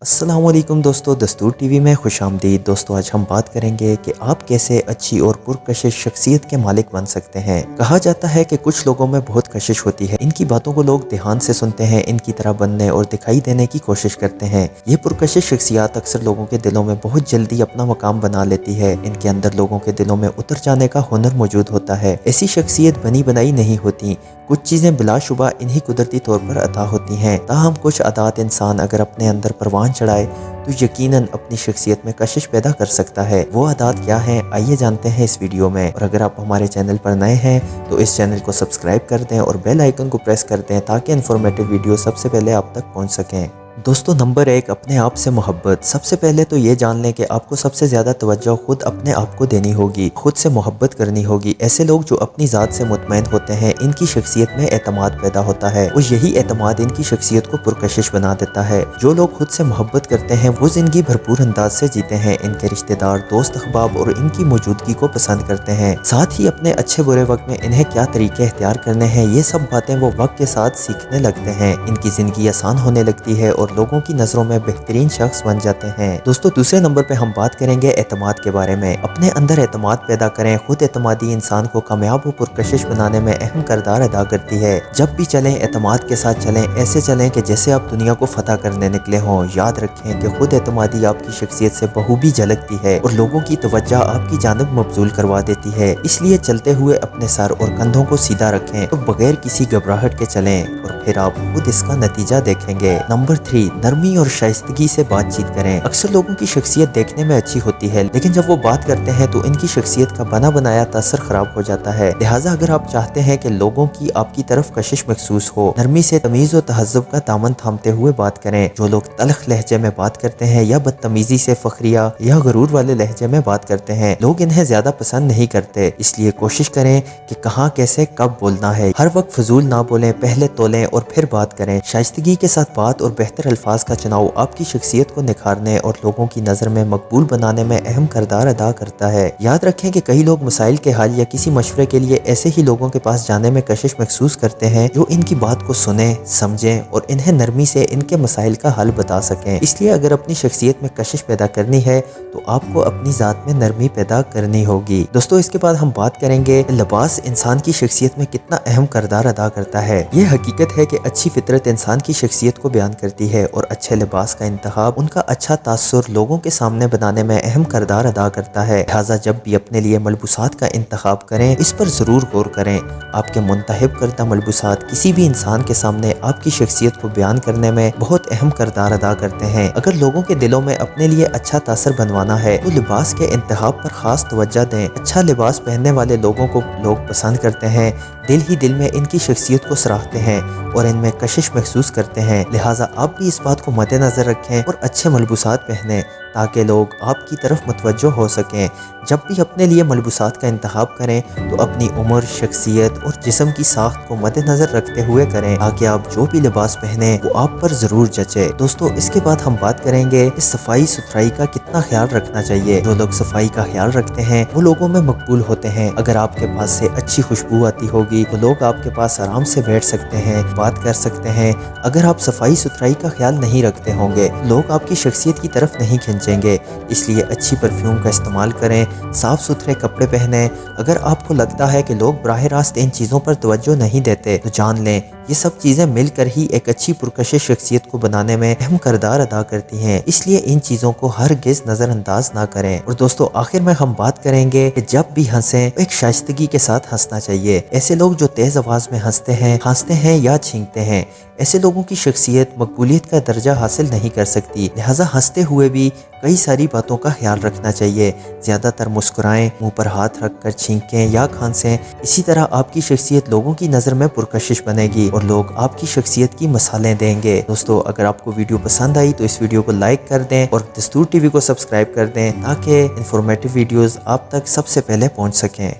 अस्सलामुअलैकुम दोस्तों, दस्तूर टीवी में खुशामदीद। दोस्तों आज हम बात करेंगे कि आप कैसे अच्छी और पुरकशिश शख्सियत के मालिक बन सकते हैं। कहा जाता है कि कुछ लोगों में बहुत कशिश होती है, इनकी बातों को लोग ध्यान से सुनते हैं, इनकी तरह बनने और दिखाई देने की कोशिश करते हैं। ये पुरकशिश शख्सियत अक्सर लोगों के दिलों में बहुत जल्दी अपना मकाम बना लेती है। इनके अंदर लोगों के दिलों में उतर जाने का हुनर मौजूद होता है। ऐसी शख्सियत बनी बनाई नहीं होती, कुछ चीज़ें बिलाशुबा इन्हीं कुदरती तौर पर अता होती हैं। ताहम कुछ अदात इंसान अगर अपने अंदर परवान चढ़ाए तो यकीनन अपनी शख्सियत में कशिश पैदा कर सकता है। वो अदात क्या हैं, आइए जानते हैं इस वीडियो में। और अगर आप हमारे चैनल पर नए हैं तो इस चैनल को सब्सक्राइब कर दें और बेल आइकन को प्रेस कर दें ताकि इन्फॉर्मेटिव वीडियो सबसे पहले आप तक पहुँच सकें। दोस्तों नंबर 1, अपने आप से मोहब्बत। सबसे पहले तो ये जान लें कि आपको सबसे ज़्यादा तवज्जो खुद अपने आप को देनी होगी, खुद से मोहब्बत करनी होगी। ऐसे लोग जो अपनी ज़ात से मुतमईन होते हैं, इनकी शख्सियत में एतमाद पैदा होता है और यही एतमाद इनकी शख्सियत को पुरकशिश बना देता है। जो लोग खुद से मोहब्बत करते हैं वो ज़िंदगी भरपूर अंदाज से जीते हैं। इनके रिश्तेदार, दोस्त, अहबाब और इनकी मौजूदगी को पसंद करते हैं। साथ ही अपने अच्छे बुरे वक्त में इन्हें क्या तरीके इख्तियार करने हैं, ये सब बातें वो वक्त के साथ सीखने लगते हैं। इनकी ज़िंदगी आसान होने लगती है और लोगों की नजरों में बेहतरीन शख्स बन जाते हैं। दोस्तों दूसरे नंबर पे हम बात करेंगे एतमाद के बारे में। अपने अंदर एतमाद पैदा करें। खुद एतमादी इंसान को कामयाब व पुरकशिश बनाने में अहम किरदार अदा करती है। जब भी चलें एतमाद के साथ चलें, ऐसे चलें कि जैसे आप दुनिया को फतह करने निकले हों। याद रखें कि खुद एतमादी आपकी शख्सियत से बखूबी झलकती है और लोगों की तवज्जो आपकी जानिब मबजूल करवा देती है। इसलिए चलते हुए अपने सर और कंधों को सीधा रखें तो बगैर किसी घबराहट के चलें और फिर आप खुद इसका नतीजा देखेंगे। नंबर 3, नरमी और शाइस्तगी से बातचीत करें। अक्सर लोगों की शख्सियत देखने में अच्छी होती है, लेकिन जब वो बात करते हैं तो इनकी शख्सियत का बना बनाया तासर खराब हो जाता है। लिहाजा अगर आप चाहते हैं कि लोगों की आपकी तरफ कशिश महसूस हो, नरमी से तमीज़ और तहज़्ज़ुब का दामन थामते हुए बात करें। जो लोग तल्ख लहजे में बात करते हैं या बदतमीजी से फखरिया या गरूर वाले लहजे में बात करते हैं, लोग इन्हें ज्यादा पसंद नहीं करते। इसलिए कोशिश करें कि कहाँ, कैसे, कब बोलना है। हर वक्त फजूल ना बोलें, पहले तोलें और फिर बात करें। शाइस्तगी के साथ बात और बेहतर अल्फाज का चुनाव आपकी शख्सियत को निखारने और लोगों की नज़र में मकबूल बनाने में अहम किरदार अदा करता है। याद रखें कि कई लोग मसाइल के हल या किसी मशवरे के लिए ऐसे ही लोगों के पास जाने में कशिश महसूस करते हैं जो इनकी बात को सुने, समझें और इन्हें नरमी से इनके मसाइल का हल बता सकें। इसलिए अगर अपनी शख्सियत में कशिश पैदा करनी है तो आपको अपनी ज़ात में नरमी पैदा करनी होगी। दोस्तों इसके बाद हम बात करेंगे लिबास इंसान की शख्सियत में कितना अहम किरदार अदा करता है। ये हकीकत है कि अच्छी फितरत इंसान की शख्सियत को बयान करती है और अच्छे लिबास का इंतखाब उनका अच्छा तासुर लोगों के सामने बनाने में अहम किरदार अदा करता है। लिहाजा जब भी अपने लिए मलबूसात का इंतखाब करें, इस पर ज़रूर गौर करें। आपके मुंतखब करदा मलबूसात किसी भी इंसान के सामने आपकी शख्सियत को बयान करने में बहुत अहम किरदार अदा करते हैं। अगर लोगों के दिलों में अपने लिए अच्छा तासर बनवाना है तो लिबास के इंतखाब पर खास तवज्जो दें। अच्छा लिबास पहनने वाले लोगों को लोग पसंद करते हैं, दिल ही दिल में इनकी शख्सियत को सराहते हैं और इनमें कशिश महसूस करते हैं। लिहाजा आप भी इस बात को मद्देनजर रखें और अच्छे मलबूसात पहनें ताकि लोग आपकी तरफ मुतवज्जो हो सकें। जब भी अपने लिए मलबूसात का इंतखाब करें तो अपनी उम्र, शख्सियत और जिस्म की साख्त को मद्देनजर रखते हुए करें ताकि आप जो भी लिबास पहने वो आप पर ज़रूर जचे। दोस्तों इसके बाद हम बात करेंगे कि सफाई सुथराई का कितना ख्याल रखना चाहिए। जो लोग सफाई का ख्याल रखते हैं वो लोगों में मकबूल होते हैं। अगर आपके पास से अच्छी खुशबू आती होगी तो लोग आपके पास आराम से बैठ सकते हैं, बात कर सकते हैं। अगर आप सफाई सुथराई का ख्याल नहीं रखते होंगे, लोग आपकी शख्सियत की तरफ नहीं खींचेंगे। इसलिए अच्छी परफ्यूम का इस्तेमाल करें, साफ सुथरे कपड़े पहनें। अगर आपको लगता है कि लोग बराह रास्त इन चीज़ों पर तवज्जो नहीं देते तो जान लें ये सब चीज़ें मिलकर ही एक अच्छी पुरकशिश शख्सियत को बनाने में अहम किरदार अदा करती हैं। इसलिए इन चीज़ों को हरगिज़ नज़रअंदाज ना करें। और दोस्तों आखिर में हम बात करेंगे कि जब भी हंसें तो एक शाइस्तगी के साथ हंसना चाहिए। ऐसे लोग जो तेज़ आवाज़ में हंसते हैं या छींकते हैं, ऐसे लोगों की शख्सियत मकबूलियत का दर्जा हासिल नहीं कर सकती। लिहाजा हंसते हुए भी कई सारी बातों का ख्याल रखना चाहिए। ज़्यादातर मुस्कुराएं, मुंह पर हाथ रखकर छींकें या खांसें। इसी तरह आपकी शख्सियत लोगों की नज़र में पुरकशिश बनेगी और लोग आपकी शख्सियत की मिसालें देंगे। दोस्तों अगर आपको वीडियो पसंद आई तो इस वीडियो को लाइक कर दें और दस्तूर टीवी को सब्सक्राइब कर दें ताकि इंफॉर्मेटिव वीडियोज़ आप तक सबसे पहले पहुँच सकें।